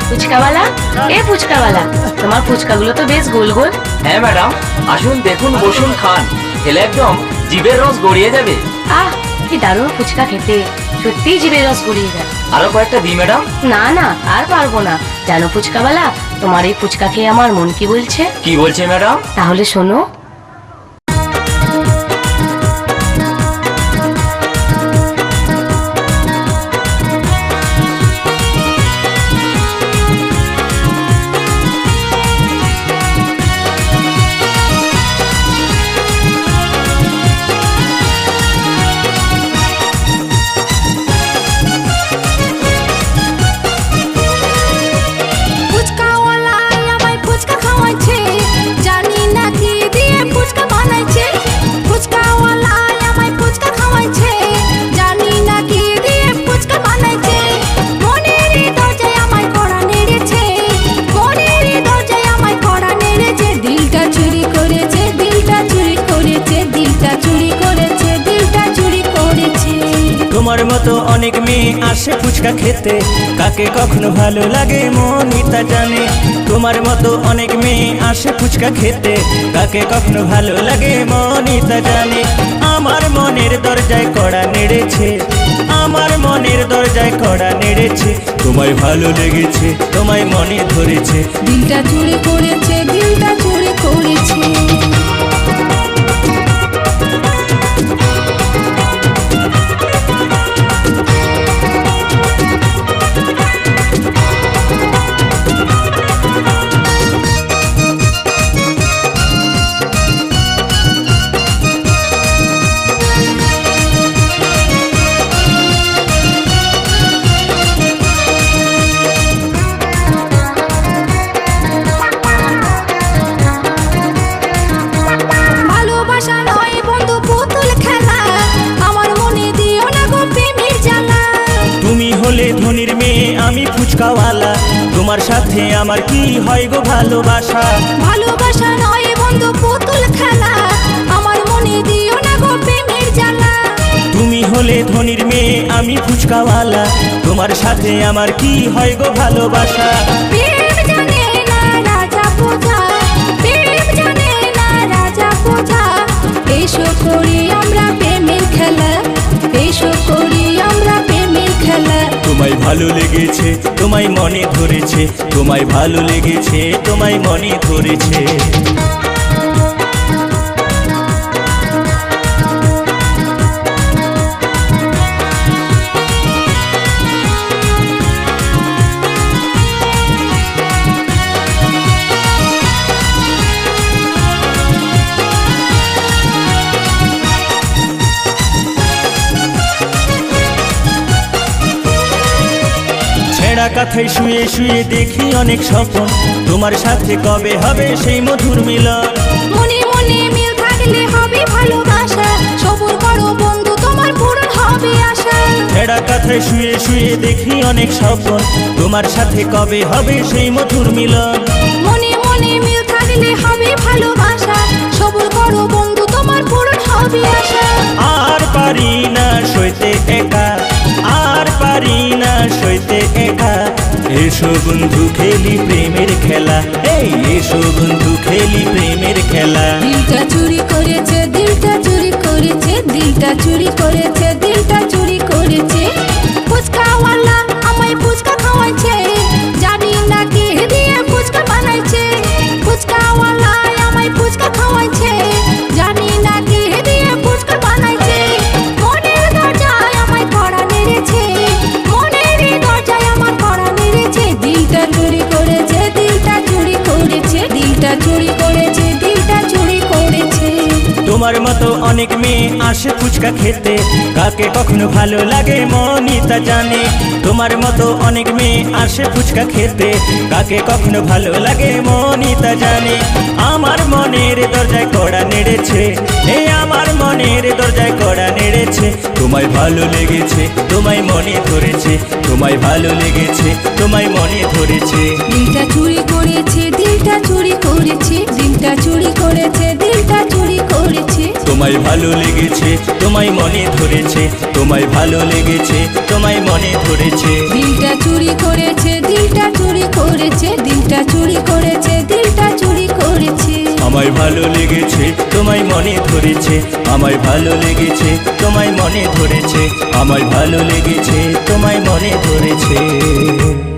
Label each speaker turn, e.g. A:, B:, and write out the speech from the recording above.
A: ফুচকাওয়ালা, এ ফুচকাওয়ালা, তোমার ফুচকাগুলো তো বেশ গোল গোল।
B: হ্যাঁ ম্যাডাম, আসুন দেখুন, বসুন, খান। খেলে একদম জিভের রস গড়িয়ে যাবে।
A: আহ, কি দারুণ ফুচকা খেতে, সত্যিই জিভের রস গড়িয়ে যায়।
B: আরো কয়েকটা দিই ম্যাডাম?
A: না না, আর পারবো না। জানো ফুচকাওয়ালা, তোমার এই ফুচকা খেয়ে আমার মন কি বলছে?
B: কি বলছে ম্যাডাম?
A: তাহলে শোনো।
C: তোমার মতো অনেক মেয়ে আসে ফুচকা খেতে, কাকে কখনো ভালো লাগে মনই তা জানে। তোমার মতো অনেক মেয়ে আসে ফুচকা খেতে, কাকে কখনো ভালো লাগে মনই তা জানে। আমার মনের দরজায় কড়া নেড়েছে, আমার মনের দরজায় কড়া নেড়েছে। তোমায় ভালো লেগেছে, তোমায় মনে ধরেছে,
D: দিলটা চুরি করেছে, দিলটা চুরি করেছে।
C: ধনির মেয়ে আমি ফুচকাওয়ালা, তোমার সাথে আমার কি হয় গো ভালোবাসা?
D: ভালোবাসা নয় বন্ধু পুতুল খেলা, আমার মনে দিও না গো প্রেমের জ্বালা।
C: তুমি হলে ধনির মেয়ে আমি ফুচকাওয়ালা, তোমার সাথে আমার কি হয় গো ভালোবাসা?
D: প্রেম জানে না রাজা পূজা, প্রেম জানে না রাজা পূজা। এসো করি আমরা প্রেমের খেলা, এসো করি আমরা প্রেমের খেলা।
C: তোমায় ভালো লেগেছে, তোমায় মনে ধরেছে, তোমায় ভালো লেগেছে, তোমায় মনে ধরেছে। কাথায় শুয়ে শুয়ে দেখি অনেক স্বপ্ন, তোমার সাথে কবে হবে সেই মধুর মিলন?
D: মনে মনে মিল থাকলে হবে ভালোবাসা, সবুর করো বন্ধু তোমার পূরণ হবে আশা।
C: ছেঁড়া কাথায় শুয়ে শুয়ে দেখি অনেক স্বপ্ন, তোমার সাথে কবে হবে সেই মধুর মিলন?
D: মনে মনে মিল থাকলে হবে ভালোবাসা, সবুর করো বন্ধু তোমার পূরণ হবে আশা।
C: আর পারি না সইতে একা, আর পারি না সইতে একা। এসো বন্ধু খেলি প্রেমের খেলা, এই এসো বন্ধু খেলি প্রেমের খেলা।
D: দিলটা চুরি করেছে, দিলটা চুরি করেছে, দিলটা চুরি করেছে, দিলটা চুরি করেছে। ফুচকাওয়ালা আমায় ফুচকা খাওয়াইছে, জানি না কে দিয়ে ফুচকা বানাইছে। ফুচকাওয়ালা আমায় ফুচকা খাওয়াইছে, জানি না কে দিয়ে ফুচকা বানাইছে। মনের দরজায় আমায় কড়া নেড়েছে, মনের দরজায় আমার কড়া নেড়েছে। দিলটা চুরি করেছে, দিলটা চুরি করেছে, দিলটা চুরি করেছে, দিলটা চুরি করেছে।
C: তোমার মতো অনেক মেয়ে আসে ফুচকা খেতে, কাকে কখনো ভালো লাগে মনই তা জানে। তোমার মতো অনেক মেয়ে আসে ফুচকা খেতে, কাকে কখনো ভালো লাগে মনই তা জানে। আমার মনের দরজায় কড়া নেড়েছে, এই আমার মনের দরজায় কড়া নেড়েছে। তোমায় ভালো লেগেছে, তোমায় মনে ধরেছে, তোমায় ভালো লেগেছে, তোমায় মনে ধরেছে।
D: দিলটা চুরি করেছে, দিলটা চুরি করেছে, দিলটা চুরি করেছে, দিলটা চুরি করেছে।
C: তোমায় ভালো লেগেছে, তোমায় মনে ধরেছে, তোমায় ভালো লেগেছে, তোমায় মনে ধরেছে।
D: দিলটা চুরি করেছে, দিলটা চুরি করেছে। করেছে দিলটা চুরি করেছে দিলটা চুরি করেছে
C: আমায় ভালো লেগেছে তোমায় মনে ধরেছে আমায় ভালো লেগেছে তোমায় মনে ধরেছে আমায় ভালো লেগেছে তোমায় মনে ধরেছে